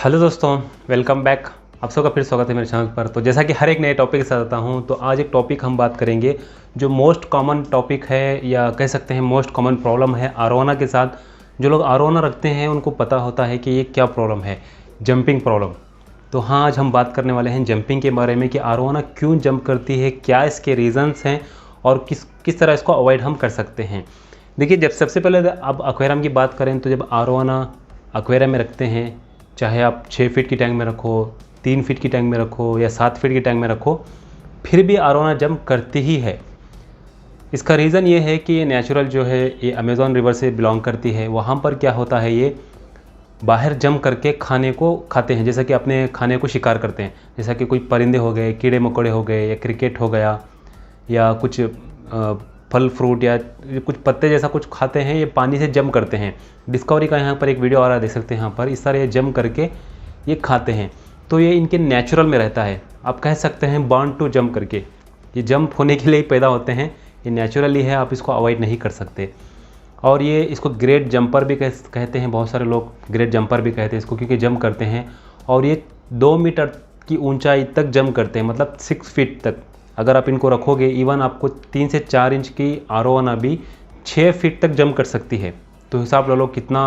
Hello दोस्तों, welcome back. आप सबका फिर स्वागत है मेरे चैनल पर। तो जैसा कि हर एक नए टॉपिक के साथ आता हूं, तो आज एक टॉपिक हम बात करेंगे जो मोस्ट कॉमन टॉपिक है या कह सकते हैं मोस्ट कॉमन प्रॉब्लम है आरोना के साथ। जो लोग आरोना रखते हैं उनको पता होता है कि ये क्या प्रॉब्लम है, जंपिंग प्रॉब्लम। तो हाँ, आज हम बात करने वाले हैं जंपिंग के बारे में कि आरोना क्यों जंप करती है, क्या इसके रीज़न्स हैं और किस तरह इसको अवॉइड हम कर सकते हैं। देखिए, जब सबसे पहले अब एक्वेरियम की बात करें तो जब आरोना एक्वेरियम में रखते हैं, चाहे आप 6 फीट की टैंक में रखो, 3 फीट की टैंक में रखो या 7 फीट की टैंक में रखो, फिर भी आरोना जंप करती ही है। इसका रीज़न ये है कि ये नेचुरल जो है ये अमेज़न रिवर से बिलोंग करती है। वहाँ पर क्या होता है, ये बाहर जंप करके खाने को खाते हैं, जैसा कि अपने खाने को शिकार करते हैं। जैसा कि कोई परिंदे हो गए, कीड़े मकोड़े हो गए या क्रिकेट हो गया या कुछ फल फ्रूट या कुछ पत्ते जैसा कुछ खाते हैं, ये पानी से जंप करते हैं। डिस्कवरी का यहाँ पर एक वीडियो आ रहा है, देख सकते हैं यहाँ पर। इस तरह ये जंप करके ये खाते हैं, तो ये इनके नेचुरल में रहता है। आप कह सकते हैं बॉर्न टू जंप करके, ये जंप होने के लिए ही पैदा होते हैं, ये नेचुरली है, आप इसको अवॉइड नहीं कर सकते। और ये इसको ग्रेट जंपर भी कहते हैं, बहुत सारे लोग ग्रेट जंपर भी कहते हैं इसको, क्योंकि जंप करते हैं और ये 2 मीटर की ऊंचाई तक जंप करते हैं, मतलब 6 फीट तक। अगर आप इनको रखोगे, इवन आपको 3 से 4 इंच की आरोना भी 6 फीट तक जंप कर सकती है। तो हिसाब लो कितना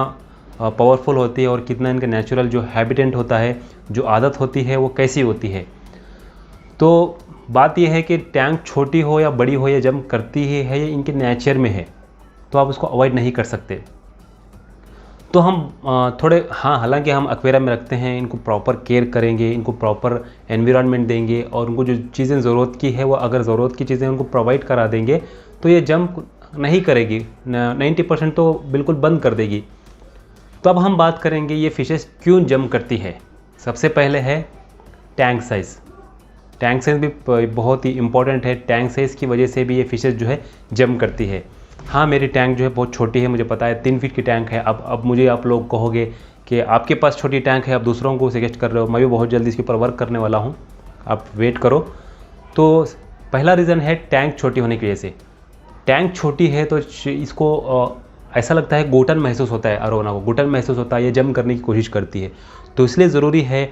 पावरफुल होती है और कितना इनका नेचुरल जो हैबिटेंट होता है, जो आदत होती है, वो कैसी होती है। तो बात यह है कि टैंक छोटी हो या बड़ी हो, ये जंप करती ही है, ये इनके नेचर में है, तो आप उसको अवॉइड नहीं कर सकते। तो हम थोड़े हालांकि हम एक्वेरियम में रखते हैं, इनको प्रॉपर केयर करेंगे, इनको प्रॉपर एनवायरनमेंट देंगे और उनको जो चीज़ें ज़रूरत की है वो अगर ज़रूरत की चीज़ें उनको प्रोवाइड करा देंगे तो ये जंप नहीं करेगी, 90% तो बिल्कुल बंद कर देगी। तो अब हम बात करेंगे ये फिशेस क्यों जंप करती है। सबसे पहले है टैंक साइज़। टैंक साइज़ भी बहुत ही इंपॉर्टेंट है। टैंक साइज़ की वजह से भी ये फिशेस जो है जंप करती है। हाँ, मेरी टैंक जो है बहुत छोटी है, मुझे पता है 3 फीट की टैंक है। अब मुझे आप लोग कहोगे कि आपके पास छोटी टैंक है, आप दूसरों को सजेस्ट कर रहे हो। मैं भी बहुत जल्दी इसके ऊपर वर्क करने वाला हूँ, आप वेट करो। तो पहला रीज़न है टैंक छोटी होने की वजह से। टैंक छोटी है तो इसको ऐसा लगता है घुटन महसूस होता है, आरोना को घुटन महसूस होता है, ये जंप करने की कोशिश करती है। तो इसलिए ज़रूरी है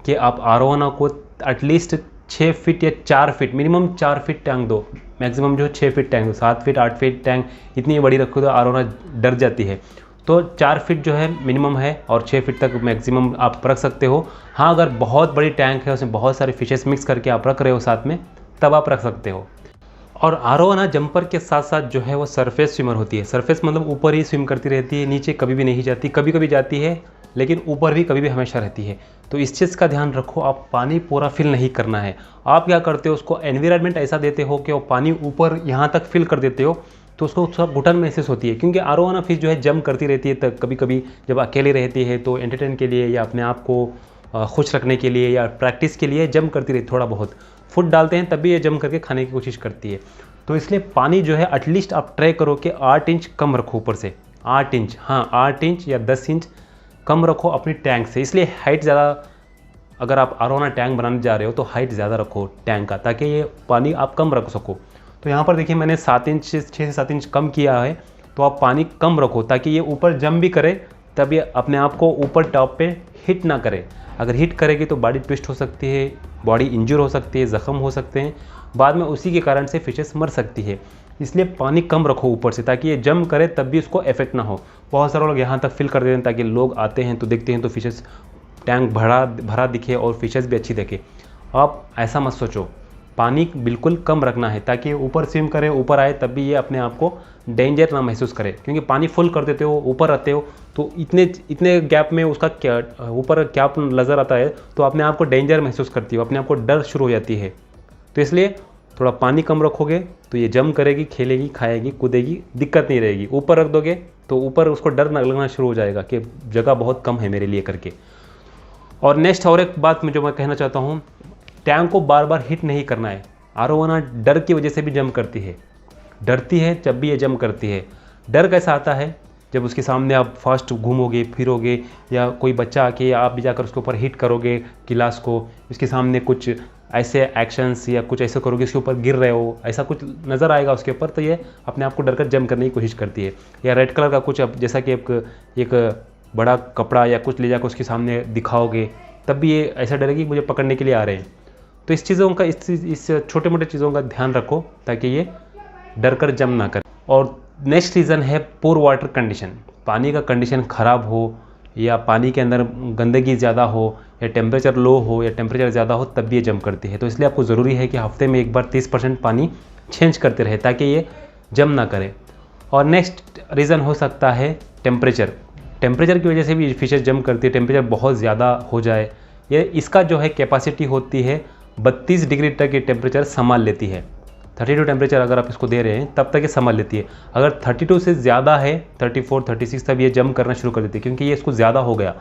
कि आप आरोना को एटलीस्ट 6 फीट या 4 फीट, मिनिमम 4 फीट टैंक दो, मैक्सिमम जो 6 फीट टैंक दो। 7 फीट 8 फीट टैंक इतनी बड़ी रखो तो आरोना डर जाती है। तो 4 फीट जो है मिनिमम है और 6 फीट तक मैक्सिमम आप रख सकते हो। हाँ, अगर बहुत बड़ी टैंक है, उसमें बहुत सारे फिशेस मिक्स करके आप रख रहे हो साथ में, तब आप रख सकते हो। और आरोना जंपर के साथ साथ जो है वो सरफेस स्विमर होती है। सरफेस मतलब ऊपर ही स्विम करती रहती है, नीचे कभी भी नहीं जाती। कभी कभी जाती है लेकिन ऊपर भी कभी भी हमेशा रहती है। तो इस चीज़ का ध्यान रखो, आप पानी पूरा फिल नहीं करना है। आप क्या करते हो, उसको एनवायरनमेंट ऐसा देते हो कि वो पानी ऊपर यहाँ तक फिल कर देते हो, तो उसको सब घुटन महसूस होती है। क्योंकि आरोना फिश जो है जंप करती रहती है, तब कभी कभी जब अकेली रहती है तो एंटरटेन के लिए या अपने आप को खुश रखने के लिए या प्रैक्टिस के लिए जंप करती रहती, थोड़ा बहुत फुट डालते हैं तब भी ये जंप करके खाने की कोशिश करती है। तो इसलिए पानी जो है एटलीस्ट आप ट्राई करो कि 8 इंच कम रखो ऊपर से। 8 इंच, हाँ 8 इंच या 10 इंच कम रखो अपनी टैंक से। इसलिए हाइट ज़्यादा, अगर आप आरोना टैंक बनाने जा रहे हो तो हाइट ज़्यादा रखो टैंक का, ताकि ये पानी आप कम रख सको। तो यहाँ पर देखिए मैंने 6 से 7 इंच कम किया है। तो आप पानी कम रखो ताकि ये ऊपर जंप भी करे, तब ये अपने आप को ऊपर टॉप पे हिट ना करे। अगर हिट करेगी तो बॉडी ट्विस्ट हो सकती है, बॉडी इंजर हो सकती है, ज़ख्म हो सकते हैं, बाद में उसी के कारण से फिशेस मर सकती है। इसलिए पानी कम रखो ऊपर से, ताकि ये जंप करे तब भी उसको इफेक्ट ना हो। बहुत सारे लोग यहाँ तक फिल कर देते हैं ताकि लोग आते हैं तो देखते हैं तो फिशेस टैंक भरा दिखे और फिशेस भी अच्छी दिखे। आप ऐसा मत सोचो, पानी बिल्कुल कम रखना है ताकि ऊपर स्विम करे, ऊपर आए तब भी ये अपने आप को डेंजर ना महसूस करे। क्योंकि पानी फुल कर देते हो, ऊपर रहते हो, तो इतने गैप में उसका क्या ऊपर क्या नज़र आता है, तो अपने आप को डेंजर महसूस करती हो, अपने आप को डर शुरू हो जाती है। तो इसलिए थोड़ा पानी कम रखोगे तो ये जंप करेगी, खेलेगी, खाएगी, कूदेगी, दिक्कत नहीं रहेगी। ऊपर रख दोगे तो ऊपर उसको डर लगना शुरू हो जाएगा कि जगह बहुत कम है मेरे लिए करके। और नेक्स्ट और एक बात जो मैं कहना चाहता हूँ, टैंक को बार बार हिट नहीं करना है। आरोना डर की वजह से भी जंप करती है, डरती है जब भी ये जंप करती है। डर कैसा आता है, जब उसके सामने आप फास्ट घूमोगे फिरोगे या कोई बच्चा आके या आप भी जाकर उसके ऊपर हिट करोगे गिलास को, उसके सामने कुछ ऐसे एक्शंस या कुछ ऐसे करोगे, उसके ऊपर गिर रहे हो, ऐसा कुछ नज़र आएगा उसके ऊपर, तो ये अपने आप को डर कर जंप करने की कोशिश करती है। या रेड कलर का कुछ, जैसा कि एक बड़ा कपड़ा या कुछ ले जाकर उसके सामने दिखाओगे, तब भी ये ऐसा डरेगी कि मुझे पकड़ने के लिए आ रहे हैं। तो इस चीज़ों का इस छोटे मोटे चीज़ों का ध्यान रखो ताकि ये डर कर जंप ना करे। और नेक्स्ट रीज़न है पुअर वाटर कंडीशन। पानी का कंडीशन ख़राब हो या पानी के अंदर गंदगी ज़्यादा हो या टेम्परेचर लो हो या टेम्परेचर ज़्यादा हो, तब भी ये जंप करती है। तो इसलिए आपको ज़रूरी है कि हफ्ते में एक बार 30% पानी चेंज करते रहे ताकि ये जंप ना करे। और नेक्स्ट रीज़न हो सकता है टेम्परेचर। टेम्परेचर की वजह से भी फिशेज जंप करती है। टेम्परेचर बहुत ज़्यादा हो जाए, ये इसका जो है कैपेसिटी होती है 32 डिग्री तक ये टेम्परेचर संभाल लेती है। 32 टेम्परेचर अगर आप इसको दे रहे हैं तब तक ये संभाल लेती है। अगर 32 से ज़्यादा है, 34 36, तब ये जंप करना शुरू कर देती है, क्योंकि ये इसको ज़्यादा हो गया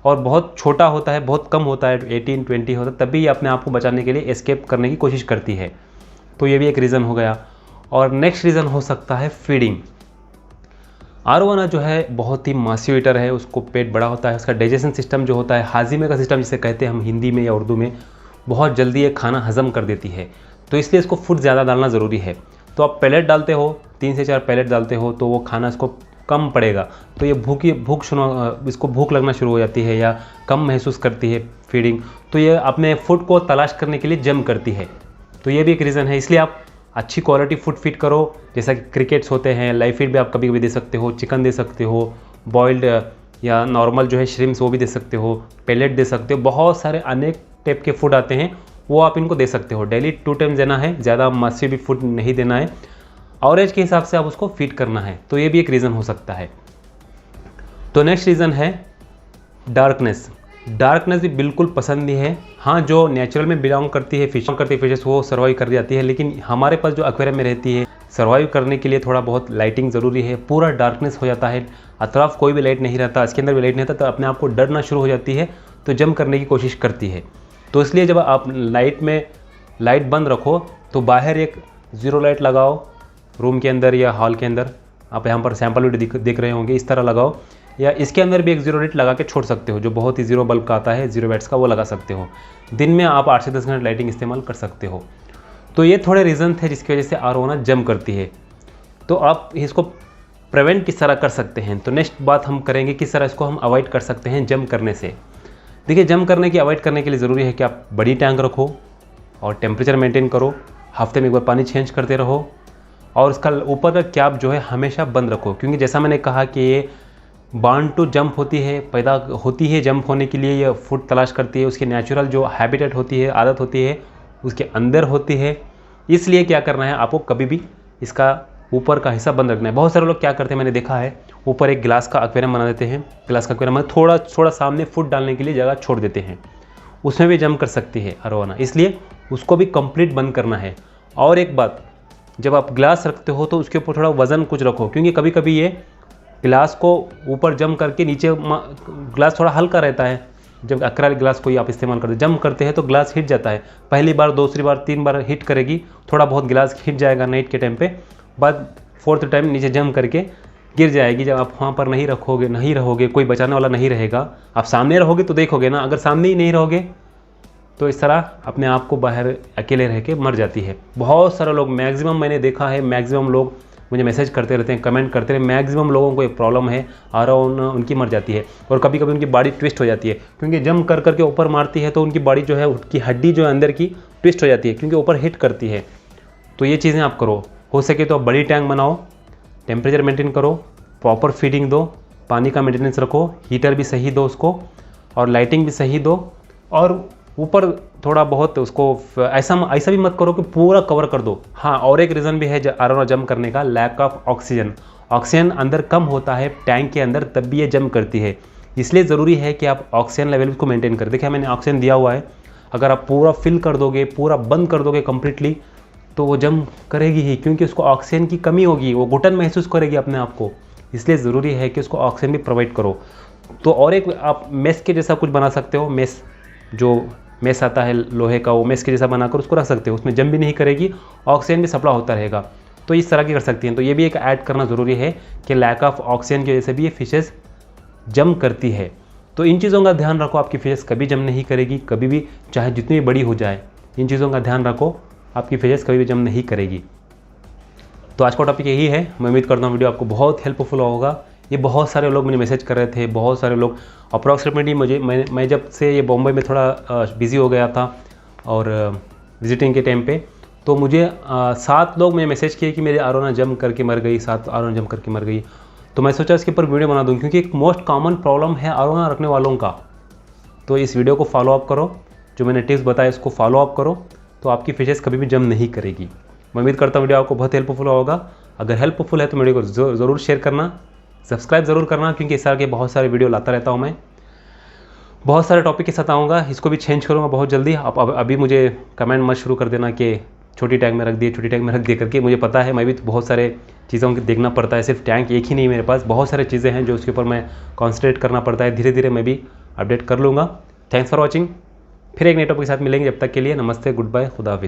और बहुत छोटा होता है, बहुत कम होता है, 18 20 होता है, तब भी ये अपने आप को बचाने के लिए एस्केप करने की कोशिश करती है। तो ये भी एक रीज़न हो गया। और नेक्स्ट रीज़न हो सकता है फीडिंग। आरोवाना जो है बहुत ही मासिव ईटर है, उसको पेट बड़ा होता है, उसका डाइजेशन सिस्टम जो होता है, हाजिमे का सिस्टम जिसे कहते हैं हम हिंदी में या उर्दू में, बहुत जल्दी ये खाना हज़म कर देती है। तो इसलिए इसको फूड ज़्यादा डालना ज़रूरी है। तो आप पैलेट डालते हो, 3 से 4 पैलेट डालते हो, तो वो खाना इसको कम पड़ेगा, तो ये इसको भूख लगना शुरू हो जाती है या कम महसूस करती है फीडिंग। तो ये अपने फूड को तलाश करने के लिए जंप करती है। तो ये भी एक रीज़न है। इसलिए आप अच्छी क्वालिटी फूड फीड करो, जैसा कि क्रिकेट्स होते हैं, लाइव फीड भी आप कभी कभी दे सकते हो, चिकन दे सकते हो, बॉइल्ड या नॉर्मल जो है श्रिम्स वो भी दे सकते हो, पैलेट दे सकते हो, बहुत सारे अनेक टाइप के फूड आते हैं, वो आप इनको दे सकते हो। डेली 2 टाइम देना है, ज़्यादा मासिव भी फूड नहीं देना है, एवरेज के हिसाब से आप उसको फीड करना है। तो ये भी एक रीज़न हो सकता है। तो नेक्स्ट रीज़न है डार्कनेस। डार्कनेस भी बिल्कुल पसंद नहीं है। हाँ, जो नेचुरल में बिलोंग करती है फिशेस वो सर्वाइव कर जाती है, लेकिन हमारे पास जो एक्वेरियम में रहती है, सर्वाइव करने के लिए थोड़ा बहुत लाइटिंग ज़रूरी है। पूरा डार्कनेस हो जाता है, अतराफ कोई भी लाइट नहीं रहता, इसके अंदर भी लाइट नहीं रहता, तो अपने आप को डरना शुरू हो जाती है, तो जंप करने की कोशिश करती है। तो इसलिए जब आप लाइट बंद रखो, तो बाहर एक ज़ीरो लाइट लगाओ, रूम के अंदर या हॉल के अंदर, आप यहाँ पर सैम्पल वीडियो देख रहे होंगे, इस तरह लगाओ, या इसके अंदर भी एक ज़ीरो लाइट लगा के छोड़ सकते हो, जो बहुत ही ज़ीरो बल्ब का आता है, 0 वैट्स का, वो लगा सकते हो। दिन में आप 8 से 10 घंटे लाइटिंग इस्तेमाल कर सकते हो। तो ये थोड़े रीज़न थे जिसकी वजह से आरोवाना जंप करती है। तो आप इसको प्रिवेंट किस तरह कर सकते हैं। तो नेक्स्ट बात हम करेंगे किस तरह इसको हम अवॉइड कर सकते हैं जंप करने से। देखिए, जंप करने की अवॉइड करने के लिए ज़रूरी है कि आप बड़ी टैंक रखो और टेम्परेचर मेंटेन करो, हफ्ते में एक बार पानी चेंज करते रहो, और इसका ऊपर का कैप जो है हमेशा बंद रखो, क्योंकि जैसा मैंने कहा कि ये बॉर्न टू जंप होती है, पैदा होती है जंप होने के लिए, ये फूड तलाश करती है, उसकी नेचुरल जो हैबिटेट होती है, आदत होती है, उसके अंदर होती है। इसलिए क्या करना है, आपको कभी भी इसका ऊपर का हिस्सा बंद रखना है। बहुत सारे लोग क्या करते हैं, मैंने देखा है, ऊपर एक गिलास का एक्वेरियम बना देते हैं, गिलास का एक्वेरियम में थोड़ा सामने फूड डालने के लिए जगह छोड़ देते हैं, उसमें भी जंप कर सकती है आरोवाना, इसलिए उसको भी कंप्लीट बंद करना है। और एक बात, जब आप ग्लास रखते हो तो उसके ऊपर थोड़ा वज़न कुछ रखो, क्योंकि कभी कभी ये गिलास को ऊपर जंप करके नीचे, ग्लास थोड़ा हल्का रहता है, जब एक्रेलिक ग्लास को आप इस्तेमाल करते जंप करते हैं तो ग्लास हिट जाता है। पहली बार, दूसरी बार, 3 बार हिट करेगी, थोड़ा बहुत गिलास हिट जाएगा नाइट के टाइम पे, बाद 4th टाइम नीचे जंप करके गिर जाएगी। जब आप वहाँ पर नहीं रहोगे, कोई बचाने वाला नहीं रहेगा, आप सामने रहोगे तो देखोगे ना, अगर सामने ही नहीं रहोगे तो इस तरह अपने आप को बाहर अकेले रह के मर जाती है। बहुत सारे लोग, मैक्सिमम मैंने देखा है, मैक्सिमम लोग मुझे मैसेज करते रहते हैं, कमेंट करते हैं, मैक्सिमम लोगों को एक प्रॉब्लम है और उनकी मर जाती है। और कभी कभी उनकी बॉडी ट्विस्ट हो जाती है, क्योंकि जंप कर करके ऊपर मारती है, तो उनकी बॉडी जो है, उसकी हड्डी जो है अंदर की ट्विस्ट हो जाती है, क्योंकि ऊपर हिट करती है। तो ये चीज़ें आप करो, हो सके तो आप बड़ी टैंक बनाओ, टेम्परेचर मेंटेन करो, प्रॉपर फीडिंग दो, पानी का मेंटेनेंस रखो, हीटर भी सही दो उसको, और लाइटिंग भी सही दो, और ऊपर थोड़ा बहुत उसको ऐसा भी मत करो कि पूरा कवर कर दो। हाँ, और एक रीज़न भी है आरोवाना जंप करने का, लैक ऑफ ऑक्सीजन। ऑक्सीजन अंदर कम होता है टैंक के अंदर, तब भी ये जंप करती है। इसलिए ज़रूरी है कि आप ऑक्सीजन लेवल को मेंटेन करें। देखिए, मैंने ऑक्सीजन दिया हुआ है, अगर आप पूरा फिल कर दोगे, पूरा बंद कर दोगे कम्प्लीटली, तो वो जंप करेगी ही, क्योंकि उसको ऑक्सीजन की कमी होगी, वो घुटन महसूस करेगी अपने आप को। इसलिए ज़रूरी है कि उसको ऑक्सीजन भी प्रोवाइड करो। तो और एक आप मेस के जैसा कुछ बना सकते हो, मेस आता है लोहे का, वो मेस के जैसा बनाकर उसको रख सकते हो, उसमें जंप भी नहीं करेगी, ऑक्सीजन भी सप्लाई होता रहेगा। तो इस तरह की कर सकती हैं। तो ये भी एक ऐड करना ज़रूरी है कि लैक ऑफ ऑक्सीजन की वजह से भी ये फिशेस जंप करती है। तो इन चीज़ों का ध्यान रखो, आपकी फिशेस कभी जंप नहीं करेगी, कभी भी, चाहे जितनी बड़ी हो जाए। इन चीज़ों का ध्यान रखो, आपकी फिशेस कभी भी जंप नहीं करेगी। तो आज का टॉपिक यही है। मैं उम्मीद करता हूँ वीडियो आपको बहुत हेल्पफुल होगा। ये बहुत सारे लोग मुझे मैसेज कर रहे थे, बहुत सारे लोग अप्रॉक्सीमेटली मैं जब से ये बॉम्बे में थोड़ा बिज़ी हो गया था और विजिटिंग के टाइम पे, तो मुझे 7 लोग मुझे मैसेज किए कि मेरी आरोना जम करके मर गई, 7 आरोना जम करके मर गई। तो मैं सोचा इसके ऊपर वीडियो बना दूँ, क्योंकि एक मोस्ट कॉमन प्रॉब्लम है आरोना रखने वालों का। तो इस वीडियो को फॉलो अप करो, जो मैंने टिप्स बताया इसको फॉलो अप करो, तो आपकी फिशेस कभी भी जम नहीं करेगी। मैं उम्मीद करता हूँ वीडियो आपको बहुत हेल्पफुल होगा। अगर हेल्पफुल है तो वीडियो को ज़रूर शेयर करना, सब्सक्राइब ज़रूर करना, क्योंकि इस तरह के बहुत सारे वीडियो लाता रहता हूँ मैं। बहुत सारे टॉपिक के साथ आऊँगा, इसको भी चेंज करूँगा बहुत जल्दी। आप अभी मुझे कमेंट मत शुरू कर देना कि छोटी टैंक में रख दिए, छोटी टैंक में रख दिए करके। मुझे पता है, मैं भी बहुत सारे चीज़ों को देखना पड़ता है, सिर्फ टैंक एक ही नहीं मेरे पास, बहुत सारे चीज़ें हैं जो उसके ऊपर मैं कॉन्संट्रेट करना पड़ता है। धीरे धीरे मैं भी अपडेट कर लूँगा। Thanks for watching. फिर एक नए टॉपिक के साथ मिलेंगे, जब तक के लिए नमस्ते, गुड बाय, खुदा हाफिज़।